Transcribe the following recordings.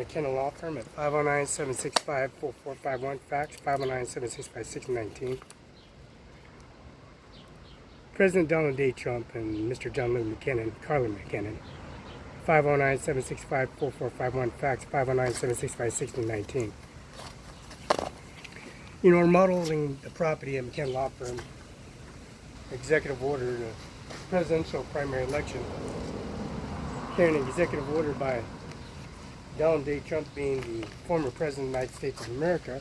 McKenna Law Firm at 509-765-4451, fax 509-765-6019. President Donald J. Trump and Mr. John Lou McKinnon, Carlin McKinnon, 509-765-4451, fax 509-765-6019. You know, we're modeling the property at McKenna Law Firm, executive order, the presidential primary election, carrying an executive order by Donald J. Trump being the former President of the United States of America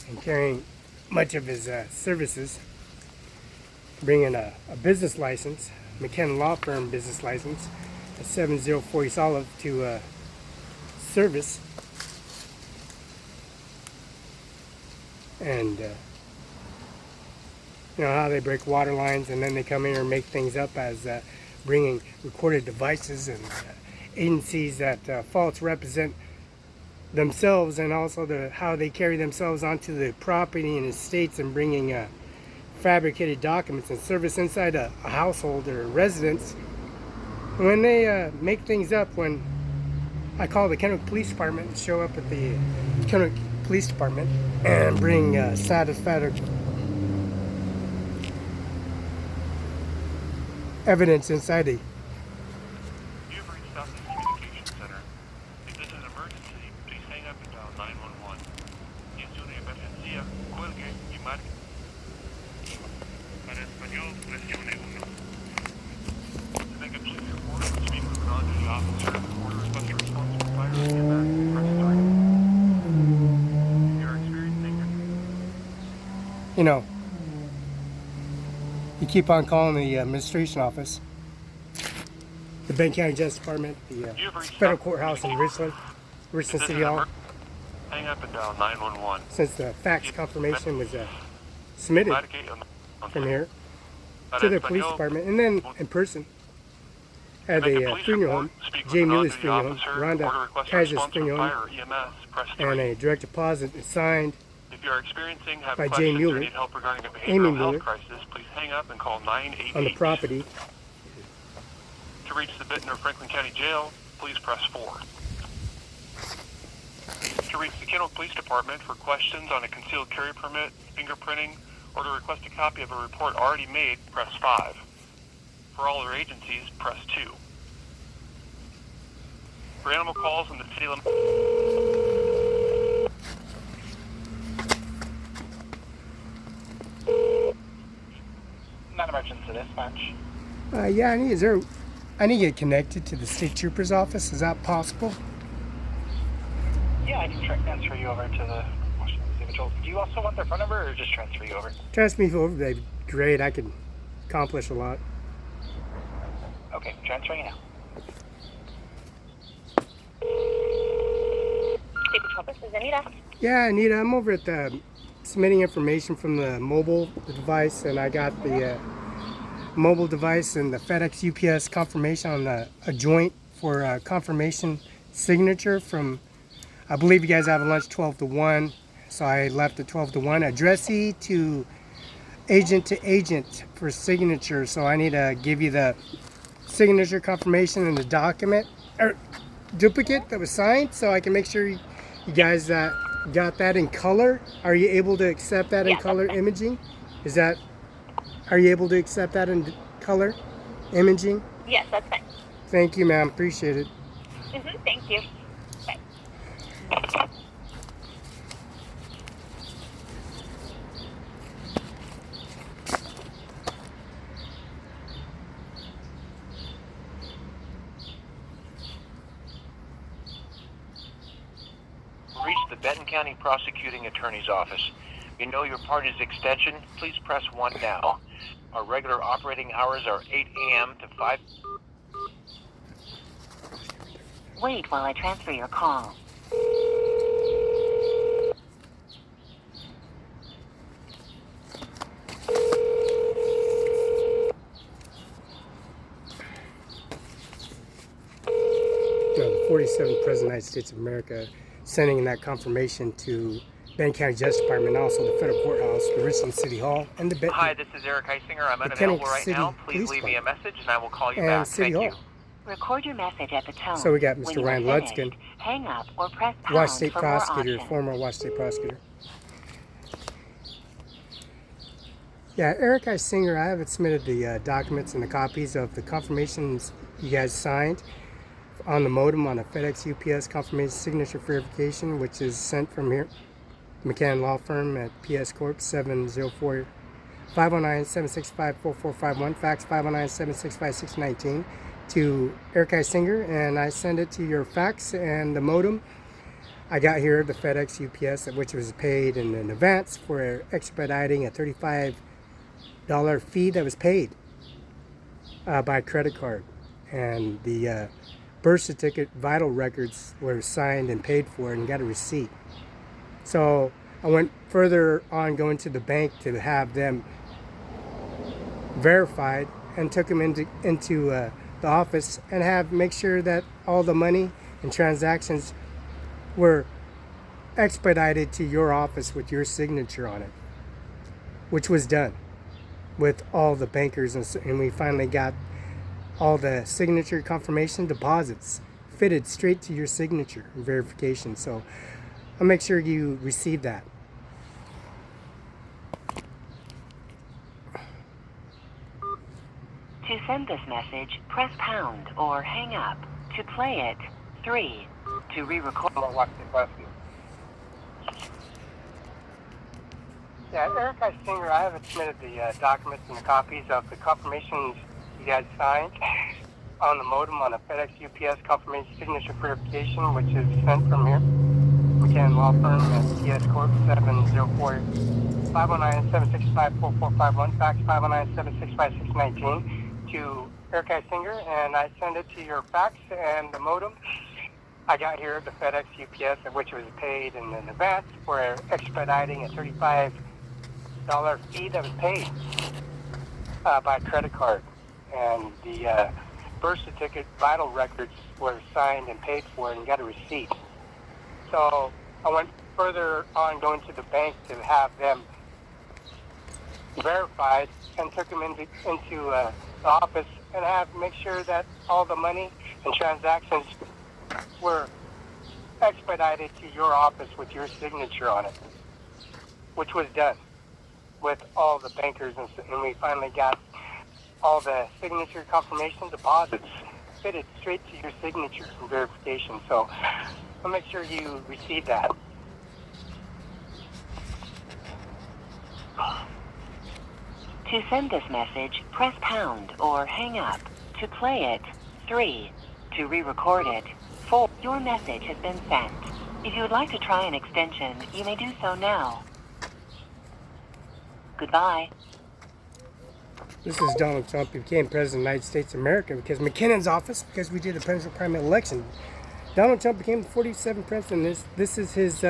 and carrying much of his services, bringing a business license, McKenna Law Firm business license, a 704 East Olive to service. And you know how they break water lines and then they come here and make things up as bringing recorded devices and agencies that false represent themselves, and also how they carry themselves onto the property and estates and bringing fabricated documents and service inside a household or a residence. When they make things up, when I call the Kennewick Police Department and show up at the Kennewick Police Department and bring satisfactory evidence inside the You've reached out to the Communication Center. If this is an emergency, please hang up and dial 911. Si es una emergencia, cuelgue y marque. Para español, presione 1. To make a police report, speak with a non-duty officer or to request a response from fire or EMS, press 3. If you're experiencing you know, you keep on calling the administration office, the Benton County Justice Department, the federal courthouse in Richland City Hall. Hang up and dial 911. Since the fax confirmation was submitted from here to the police department, and then in person at the funeral home, Jay Mueller's funeral home, Rhonda Kaiser's funeral home, and a direct deposit is signed If you are experiencing by Jay Mueller, or need help regarding a Amy behavioral Mueller, health crisis, please hang up and call 988. on the property. To reach the Benton or Franklin County Jail, please press 4. To reach the Kennewick Police Department for questions on a concealed carry permit, fingerprinting, or to request a copy of a report already made, press 5. For all other agencies, press 2. For animal calls in the city limits. Non-emergency dispatch. Yeah, I need to get connected to the state trooper's office. Is that possible? Yeah, I can transfer you over to the Washington individual. Do you also want their phone number or just transfer you over? Transfer me over, that'd be great. I could accomplish a lot. Okay, transferring you now. State Patrol, this is Anita. Yeah, Anita, I'm over at the submitting information from the mobile device, and I got the mobile device and the FedEx UPS confirmation on a joint for confirmation signature from, I believe you guys have a lunch 12 to 1, so I left at 12 to 1. Addressee to agent for signature, so I need to give you the signature confirmation and the document, or duplicate that was signed, so I can make sure you guys got that in color. Are you able to accept that in color imaging? Are you able to accept that in color imaging? Yes, that's fine. Thank you, ma'am. Appreciate it. Thank you. Bye. Reach the Benton County Prosecuting Attorney's Office. You know your party's extension? Please press 1 now. Our regular operating hours are 8 a.m. to 5. Wait while I transfer your call. The 47th President of the United States of America sending that confirmation to Benton County Justice Department, and also the federal courthouse, the Richland City Hall, and the Hi, this is Eric Heisinger. I'm unavailable right now. Please leave me a message and I will call you back. City Thank Hall. you. Record your message at the tone. So we got When Mr. you are Ryan finished, Ludskin, hang up or press Wash pound State for more prosecutor, options. former Wash State prosecutor. Yeah, Eric I. Singer, I have submitted the documents and the copies of the confirmations you guys signed on the modem on a FedEx UPS confirmation signature verification, which is sent from here, McCann Law Firm at PS Corp 704 509-765-4451, fax 509-765-619 to Eric I. Singer, and I send it to your fax and the modem. I got here the FedEx UPS, which was paid in advance for expediting a $35 fee that was paid by credit card, and the birth certificate vital records were signed and paid for and got a receipt. So I went further on going to the bank to have them verified and took them into the office and make sure that all the money and transactions were expedited to your office with your signature on it, which was done with all the bankers, and we finally got all the signature confirmation deposits fitted straight to your signature and verification. So I'll make sure you receive that. To send this message, press pound or hang up. To play it, 3. To re-record. Wash State prosecutor. Yeah, Eric I. Singer, I have submitted the documents and the copies of the confirmations you guys signed on the modem on a FedEx UPS confirmation signature verification, which is sent from here, McCann Law Firm at PS Corp 704 509-765-4451, fax 509-765-619 to Eric I. Singer, and I send it to your fax and the modem. I got here the FedEx UPS, which was paid in advance for expediting a $35 fee that was paid by credit card, and the birth certificate vital records were signed and paid for and got a receipt. So I went further on going to the bank to have them verified and took them into the office and make sure that all the money and transactions were expedited to your office with your signature on it, which was done with all the bankers, and we finally got all the signature confirmation deposits fitted straight to your signature and verification. So I'll make sure you receive that. To send this message, press pound or hang up. To play it, 3. To re-record it, 4. Your message has been sent. If you would like to try an extension, you may do so now. Goodbye. This is Donald Trump. He became President of the United States of America because McKinnon's office, because we did a presidential primary election. Donald Trump became the 47th president. This is his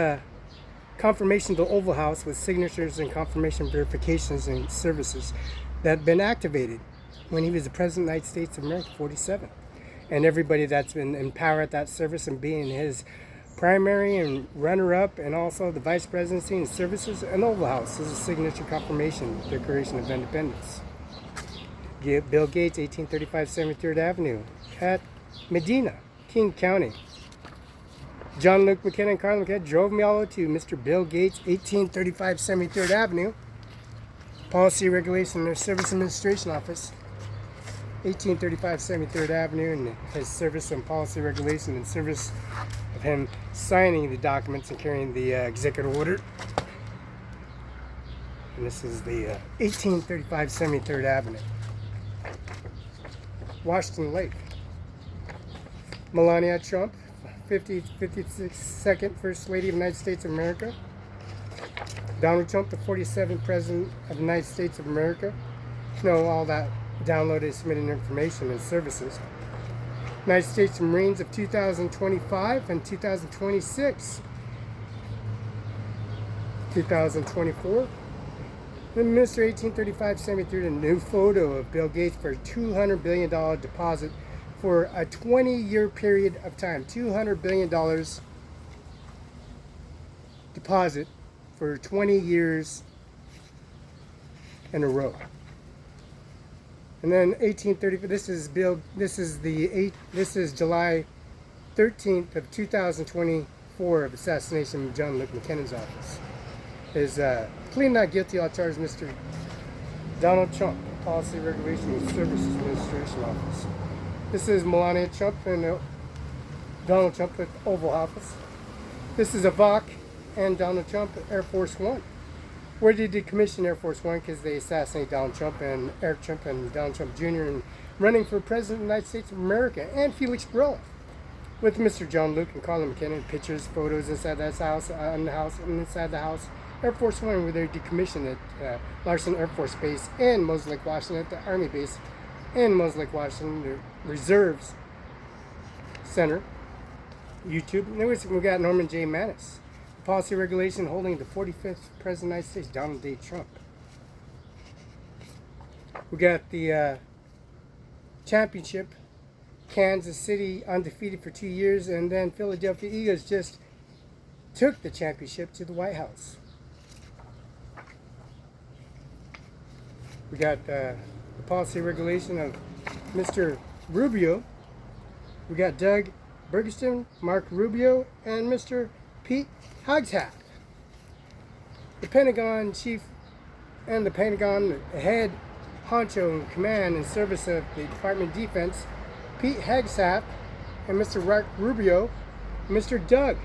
confirmation to the Oval House with signatures and confirmation verifications and services that have been activated when he was the President of the United States of America, 47. And everybody that's been in power at that service and being his primary and runner-up, and also the Vice Presidency and services and Oval House. This is a signature confirmation, Declaration of Independence. Bill Gates, 1835 73rd Avenue at Medina, King County. John Luke McKinnon and Carl McKinnon drove me all to Mr. Bill Gates, 1835 73rd Avenue, Policy Regulation and Service Administration Office, 1835 73rd Avenue, and his service and policy regulation and service of him signing the documents and carrying the executive order. And this is the 1835 73rd Avenue. Washington Lake. Melania Trump, 52nd First Lady of the United States of America. Donald Trump, the 47th President of the United States of America. You know, all that downloaded, submitting information and services. United States Marines of 2025 and 2026. 2024. The Minister 1835 73, a new photo of Bill Gates for a $200 billion deposit for a 20-year period of time. $200 billion deposit for 20 years in a row. And then 1830. This is July 13th of 2024 of assassination of John Luke McKinnon's office. Is pleading not guilty, all charges Mr. Donald Trump, Policy Regulation and Services Administration Office. This is Melania Trump and Donald Trump at the Oval Office. This is Ivanka and Donald Trump at Air Force One. Where did they decommission Air Force One? Because they assassinated Donald Trump and Eric Trump and Donald Trump Jr. and running for President of the United States of America, and Felix Barela. With Mr. John Luke and Colin McKinnon, pictures, photos inside that house, on the house, and inside the house. Air Force One, where they decommissioned at Larson Air Force Base and Moses Lake, Washington, at the Army Base and Moses Lake, Washington, the Reserves Center. YouTube. And then we got Norman J. Manis. Policy Regulation holding the 45th President of the United States, Donald J. Trump. We got the championship. Kansas City undefeated for 2 years, and then Philadelphia Eagles just took the championship to the White House. We got the policy regulation of Mr. Rubio. We got Doug Bergeston, Mark Rubio, and Mr. Pete Hegseth. The Pentagon chief and the Pentagon head honcho in command and service of the Department of Defense, Pete Hegseth, and Mr. Mark Rubio, Mr. Doug.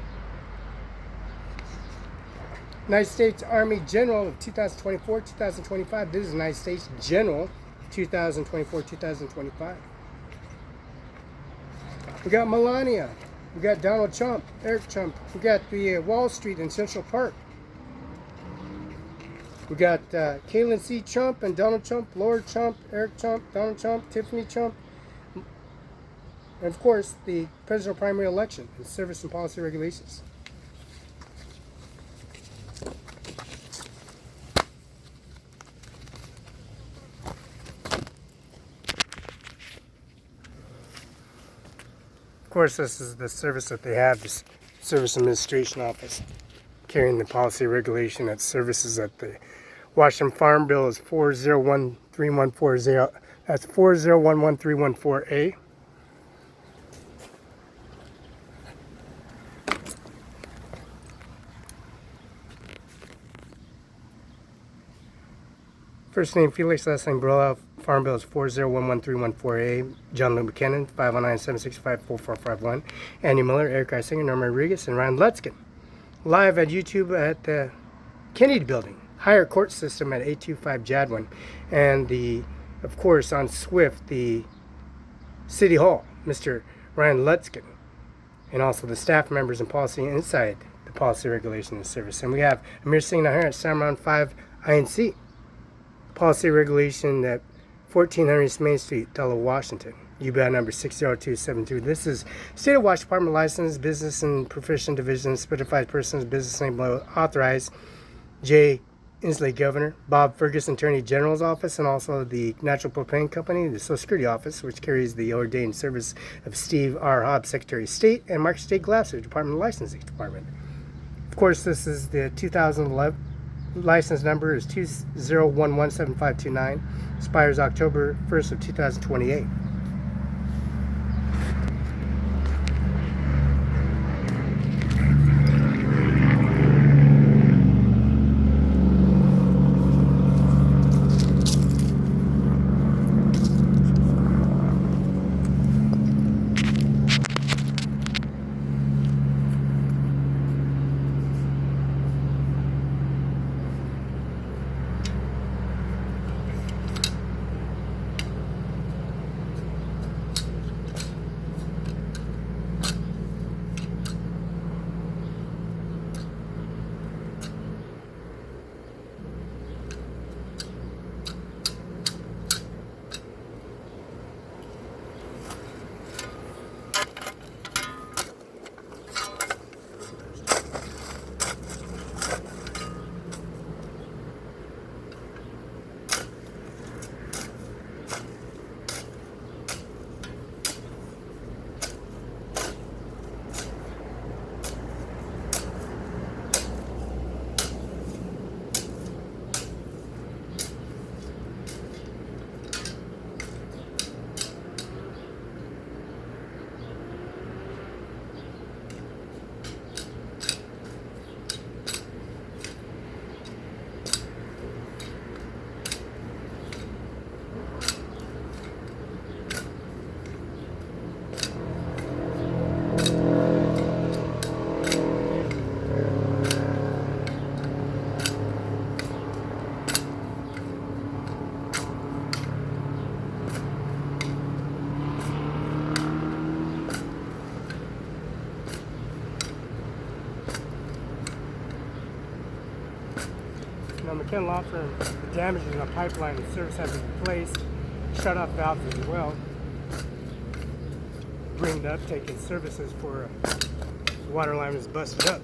United States Army General of 2024-2025. This is United States General 2024-2025. We got Melania. We got Donald Trump, Eric Trump. We got the Wall Street in Central Park. We got Caitlin C. Trump and Donald Trump, Lord Trump, Eric Trump, Donald Trump, Tiffany Trump. And of course, the presidential primary election and service and policy regulations. Of course, this is the service that they have, the Service Administration Office, carrying the policy regulation at services at the Washington Farm Bill is 4013140. That's 4011314A. First name Felix, last name Barela. Farm Bill is 4011314A. John Luke McKinnon, 509-765-4451. Andy Miller, Eric I. Singer, Norman Rodriguez, and Ryan Lutzkin. Live at YouTube at the Kennedy Building, Higher Court System at 825 Jadwin. And of course, on Swift, the City Hall, Mr. Ryan Lutzkin. And also the staff members and policy inside the policy regulation and service. And we have Ajmer Singh here at CIMARON5INC. Policy regulation at 1400 Main Street, Othello, Washington. UBI number 60272. This is State of Washington Department License, Business and Profession Division, Specified Persons, Business Name Authorized, J. Inslee Governor, Bob Ferguson, Attorney General's Office, and also the Natural Propane Company, the Social Security Office, which carries the ordained service of Steve R. Hobbs, Secretary of State, and Mark State Glasser, Department of Licensing Department. Of course, this is the 2011 license number is 20117529. Expires October 1st of 2028. Now, McKen Law Firm, the damages in the pipeline and service have been replaced, shut-off valves as well. Bring the uptake in services for the water line was busted up.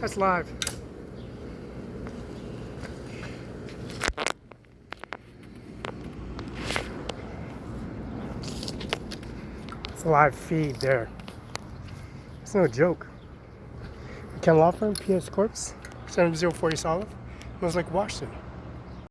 That's live. It's a live feed there. It's no joke. Ken Law Firm, PS Corps, 7040 Solid, Smells Like Washington.